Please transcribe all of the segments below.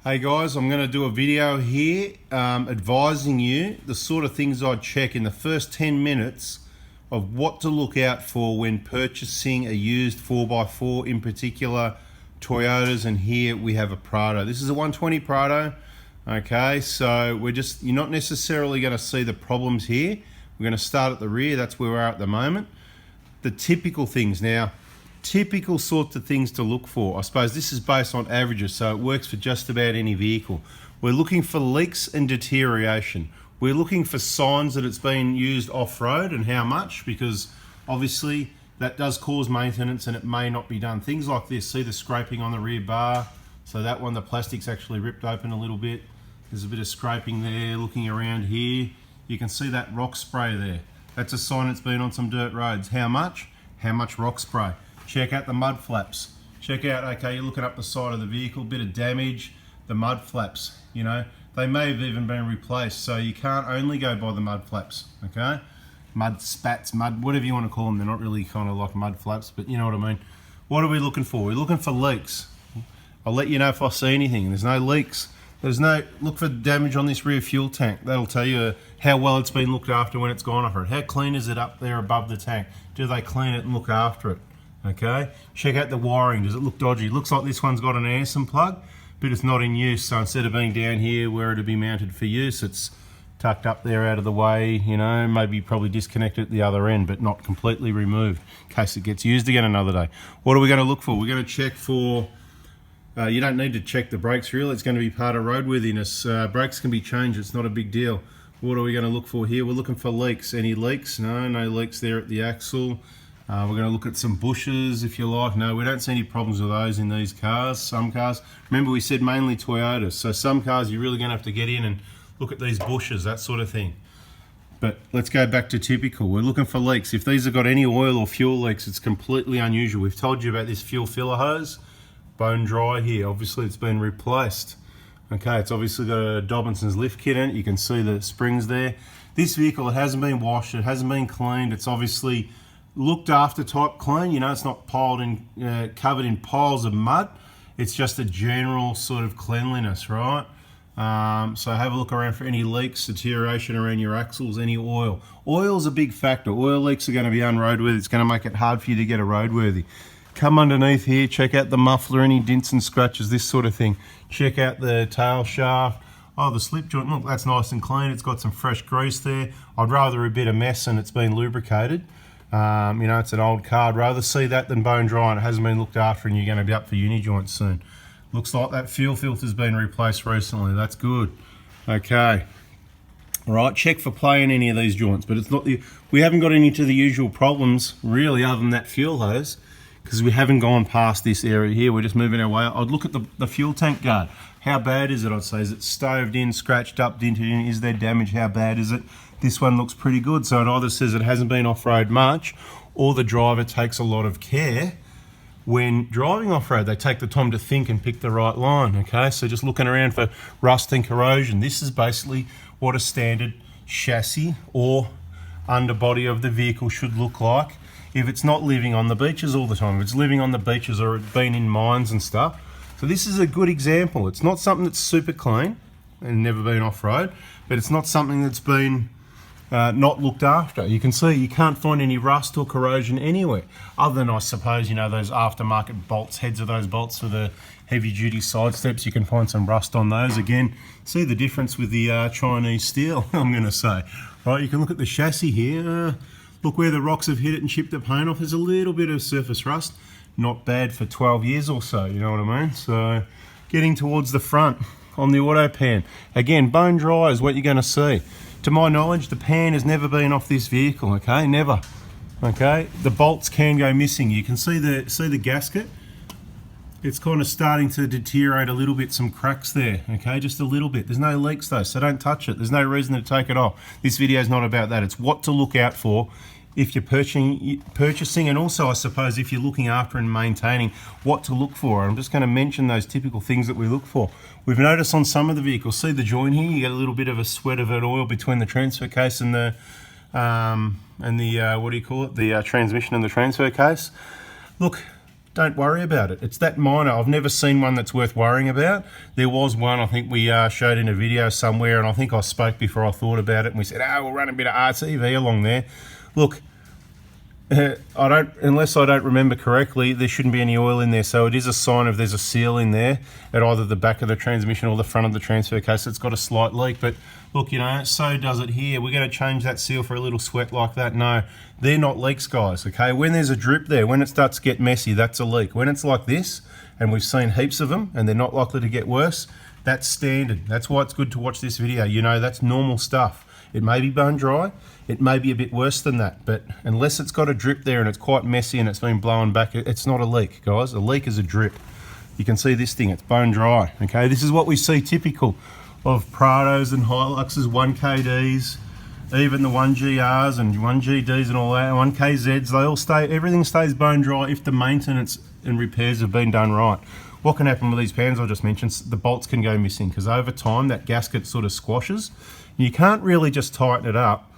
Hey guys, I'm going to do a video here advising you the sort of things I'd check in the first 10 minutes of what to look out for when purchasing a used 4x4, in particular Toyotas, and here we have a PRADO. This is a 120 PRADO. Okay, so you're not necessarily going to see the problems here. We're going to start at the rear, that's where we're at the moment. The typical things now. Typical sorts of things to look for. I suppose this is based on averages, so it works for just about any vehicle. We're looking for leaks and deterioration. We're looking for signs that it's been used off-road and how much, because obviously that does cause maintenance and it may not be done. Things like this, see the scraping on the rear bar? So that one, the plastic's actually ripped open a little bit. There's a bit of scraping there. Looking around here, you can see that rock spray there. That's a sign it's been on some dirt roads. How much? How much rock spray? Check out the mud flaps. Check out, okay, you're looking up the side of the vehicle, bit of damage, the mud flaps, you know, they may have even been replaced, so you can't only go by the mud flaps, okay? Mud spats, mud, whatever you want to call them, they're not really kind of like mud flaps, but you know what I mean. What are we looking for? We're looking for leaks. I'll let you know if I see anything. There's no leaks. Look for damage on this rear fuel tank. That'll tell you how well it's been looked after when it's gone off it. How clean is it up there above the tank? Do they clean it and look after it? Okay, check out the wiring. Does it look dodgy? Looks like this one's got an Anderson plug, but it's not in use. So instead of being down here where it'd be mounted for use, it's tucked up there out of the way, you know, maybe probably disconnected at the other end, but not completely removed in case it gets used again another day. What are we going to look for? We're going to check for, you don't need to check the brakes really, it's going to be part of roadworthiness. Brakes can be changed, it's not a big deal. What are we going to look for here? We're looking for leaks. Any leaks? No leaks there at the axle. We're going to look at some bushes if you like. No, we don't see any problems with those in these cars. Some cars, remember we said mainly Toyotas, so some cars you're really going to have to get in and look at these bushes, that sort of thing. But let's go back to typical. We're looking for leaks. If these have got any oil or fuel leaks, it's completely unusual. We've told you about this fuel filler hose, bone dry here. Obviously it's been replaced. Okay, it's obviously got a Dobinson's lift kit in it. You can see the springs there. This vehicle, it hasn't been washed, it hasn't been cleaned. It's obviously looked after type clean, you know, it's not piled in, covered in piles of mud. It's just a general sort of cleanliness, right? So have a look around for any leaks, deterioration around your axles, any oil. Oil's a big factor. Oil leaks are going to be unroadworthy. It's going to make it hard for you to get a roadworthy. Come underneath here, check out the muffler, any dents and scratches, this sort of thing. Check out the tail shaft. Oh, the slip joint, look, that's nice and clean. It's got some fresh grease there. I'd rather a bit of mess and it's been lubricated. You know, it's an old car. I'd rather see that than bone dry and it hasn't been looked after and you're going to be up for uni joints soon. Looks like that fuel filter's been replaced recently. That's good. Okay. All right, check for play in any of these joints, but it's not we haven't got any to the usual problems really other than that fuel hose, because we haven't gone past this area here. We're just moving our way. I'd look at the fuel tank guard. How bad is it, I'd say? Is it stoved in, scratched up, dented in? Is there damage? How bad is it? This one looks pretty good, so it either says it hasn't been off-road much, or the driver takes a lot of care when driving off-road. They take the time to think and pick the right line, okay? So just looking around for rust and corrosion. This is basically what a standard chassis or underbody of the vehicle should look like if it's not living on the beaches all the time. If it's living on the beaches or it's been in mines and stuff. So this is a good example. It's not something that's super clean and never been off-road, but it's not something that's been not looked after. You can see you can't find any rust or corrosion anywhere, other than, I suppose, you know, those aftermarket bolts, heads of those bolts for the heavy duty side steps. You can find some rust on those. Again, see the difference with the Chinese steel, I'm going to say. Right, you can look at the chassis here. Look where the rocks have hit it and chipped the paint off. There's a little bit of surface rust. Not bad for 12 years or so, you know what I mean? So getting towards the front on the auto pan. Again, bone dry is what you're going to see. To my knowledge, the pan has never been off this vehicle, okay? Never. Okay? The bolts can go missing. You can see the gasket. It's kind of starting to deteriorate a little bit, some cracks there, okay? Just a little bit. There's no leaks though, so don't touch it. There's no reason to take it off. This video is not about that. It's what to look out for if you're purchasing, and also I suppose if you're looking after and maintaining, what to look for. I'm just going to mention those typical things that we look for. We've noticed on some of the vehicles, see the joint here, you get a little bit of a sweat of oil between the transfer case and the what do you call it, the transmission and the transfer case. Look, don't worry about it. It's that minor. I've never seen one that's worth worrying about. There was one I think we showed in a video somewhere, and I think I spoke before I thought about it, and we said, oh, we'll run a bit of RTV along there. Look, unless I don't remember correctly, there shouldn't be any oil in there, so it is a sign of there's a seal in there at either the back of the transmission or the front of the transfer case. It's got a slight leak, but look, you know, so does it here. We're going to change that seal for a little sweat like that? No, they're not leaks, guys, okay? When there's a drip there, when it starts to get messy, that's a leak. When it's like this, and we've seen heaps of them, and they're not likely to get worse, that's standard. That's why it's good to watch this video. You know, that's normal stuff. It may be bone dry, it may be a bit worse than that, but unless it's got a drip there and it's quite messy and it's been blown back, it's not a leak, guys. A leak is a drip. You can see this thing, it's bone dry, okay? This is what we see typical of Prados and Hiluxes, 1KDs, even the 1GRs and 1GDs and all that, 1KZs, they all stay, everything stays bone dry if the maintenance and repairs have been done right. What can happen with these pans I just mentioned, the bolts can go missing because over time that gasket sort of squashes. You can't really just tighten it up.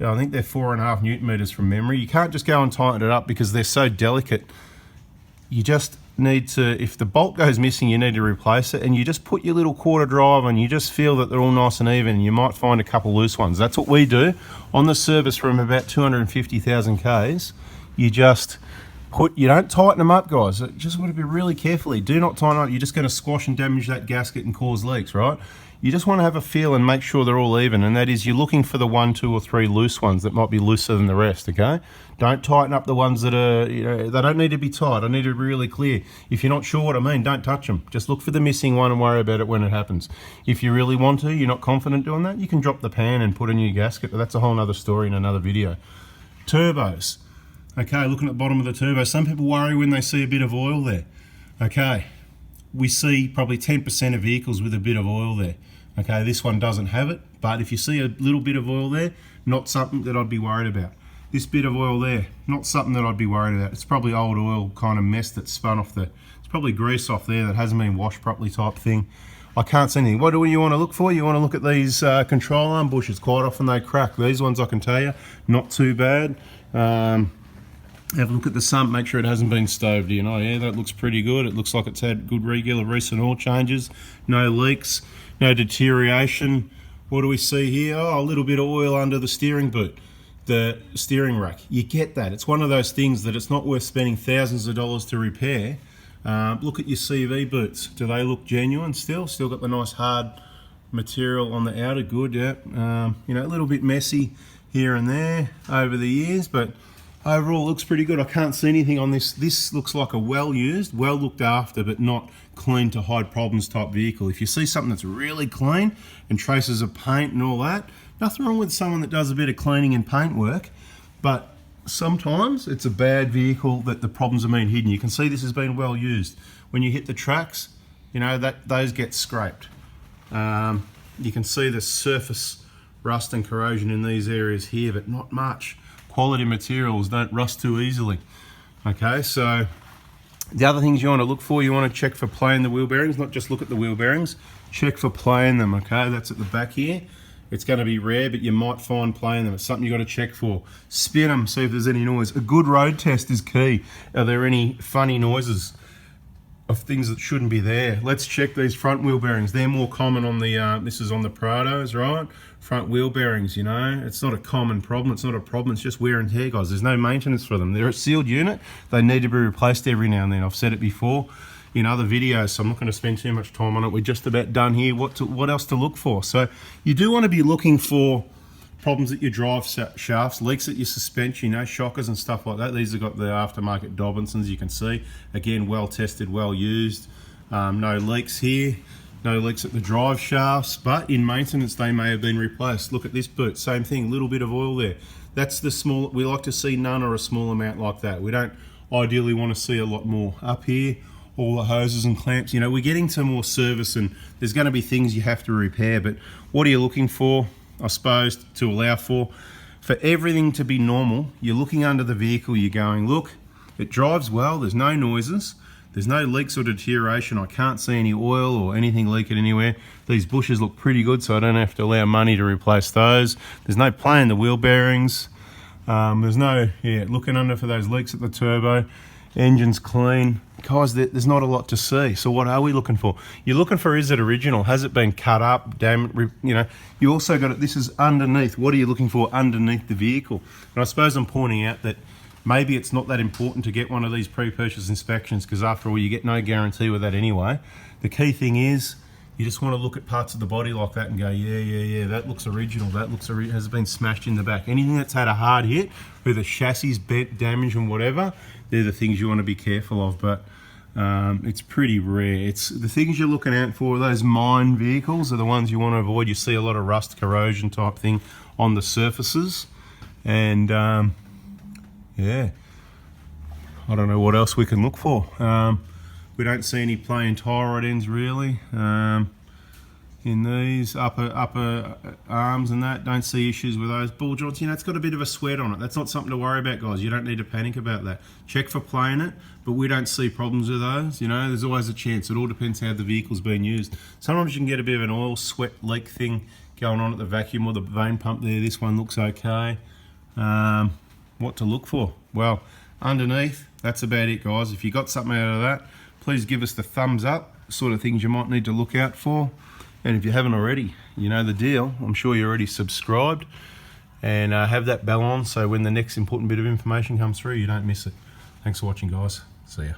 I think they're 4.5 Newton meters from memory. You can't just go and tighten it up because they're so delicate. You just need to, if the bolt goes missing, you need to replace it, and you just put your little quarter drive and you just feel that they're all nice and even. You might find a couple loose ones. That's what we do on the service from about 250,000 Ks. You just you don't tighten them up, guys. You just want to be really carefully. Do not tighten up. You're just going to squash and damage that gasket and cause leaks, right? You just want to have a feel and make sure they're all even, and that is you're looking for the 1, 2 or 3 loose ones that might be looser than the rest, okay? Don't tighten up the ones that are, you know, they don't need to be tight. I need to be really clear. If you're not sure what I mean, don't touch them. Just look for the missing one and worry about it when it happens. If you really want to, you're not confident doing that, you can drop the pan and put a new gasket, but that's a whole other story in another video. Turbos. Okay, looking at the bottom of the turbo, some people worry when they see a bit of oil there. Okay, we see probably 10% of vehicles with a bit of oil there. Okay, this one doesn't have it, but if you see a little bit of oil there, not something that I'd be worried about. This bit of oil there, not something that I'd be worried about. It's probably old oil kind of mess that's spun off it's probably grease off there that hasn't been washed properly type thing. I can't see anything. What do you want to look for? You want to look at these control arm bushes. Quite often they crack. These ones I can tell you, not too bad. Have a look at the sump, make sure it hasn't been stoved in. Oh yeah, that looks pretty good. It looks like it's had good regular recent oil changes. No leaks, no deterioration. What do we see here? Oh, a little bit of oil under the steering boot, the steering rack. You get that. It's one of those things that it's not worth spending thousands of dollars to repair. Look at your CV boots. Do they look genuine still? Still got the nice hard material on the outer, good, yeah. You know, a little bit messy here and there over the years, but overall, looks pretty good. I can't see anything on this. This looks like a well-used, well-looked after, but not clean to hide problems type vehicle. If you see something that's really clean and traces of paint and all that, nothing wrong with someone that does a bit of cleaning and paint work, but sometimes it's a bad vehicle that the problems are being hidden. You can see this has been well used. When you hit the tracks, you know, those get scraped. You can see the surface rust and corrosion in these areas here, but not much. Quality materials don't rust too easily. Okay, so the other things you want to look for, you want to check for play in the wheel bearings, not just look at the wheel bearings, check for play in them, okay? That's at the back here. It's going to be rare, but you might find play in them. It's something you got to check for. Spin them, see if there's any noise. A good road test is key. Are there any funny noises of things that shouldn't be there? Let's check these front wheel bearings. They're more common on the, this is on the Prados, right? Front wheel bearings, you know, it's not a common problem. It's not a problem. It's just wear and tear, guys. There's no maintenance for them. They're a sealed unit. They need to be replaced every now and then. I've said it before in other videos, so I'm not going to spend too much time on it. We're just about done here. What else to look for? So you do want to be looking for problems at your drive shafts, leaks at your suspension, you know, shockers and stuff like that. These have got the aftermarket Dobinsons, you can see. Again, well tested, well used. No leaks here. No leaks at the drive shafts, but in maintenance they may have been replaced. Look at this boot, same thing, little bit of oil there. That's the small, we like to see none or a small amount like that. We don't ideally want to see a lot more. Up here, all the hoses and clamps, you know, we're getting to more service and there's going to be things you have to repair, but what are you looking for, I suppose, to allow for everything to be normal? You're looking under the vehicle, you're going, look, it drives well, there's no noises, there's no leaks or deterioration. I can't see any oil or anything leaking anywhere. These bushes look pretty good, so I don't have to allow money to replace those. There's no play in the wheel bearings. There's no, looking under for those leaks at the turbo. Engine's clean. Guys, there's not a lot to see. So what are we looking for? You're looking for, is it original? Has it been cut up? Damn, you know. You also got it. This is underneath. What are you looking for underneath the vehicle? And I suppose I'm pointing out that maybe it's not that important to get one of these pre-purchase inspections, because after all, you get no guarantee with that anyway. The key thing is you just want to look at parts of the body like that and go, yeah, that looks original. That looks has been smashed in the back. Anything that's had a hard hit, where the chassis bent, damaged, and whatever, they're the things you want to be careful of. But it's pretty rare. It's the things you're looking out for. Those mine vehicles are the ones you want to avoid. You see a lot of rust, corrosion type thing on the surfaces, and yeah, I don't know what else we can look for. We don't see any plain tie rod ends really. In these upper arms and that, don't see issues with those ball joints. You know, it's got a bit of a sweat on it. That's not something to worry about, guys. You don't need to panic about that. Check for playing it, but we don't see problems with those. You know, there's always a chance. It all depends how the vehicle's being used. Sometimes you can get a bit of an oil sweat leak thing going on at the vacuum or the vane pump there. This one looks okay. What to look for? Well, underneath, that's about it, guys. If you got something out of that, please give us the thumbs up, sort of things you might need to look out for. And if you haven't already, you know the deal. I'm sure you're already subscribed, and have that bell on so when the next important bit of information comes through, you don't miss it. Thanks for watching, guys. See ya.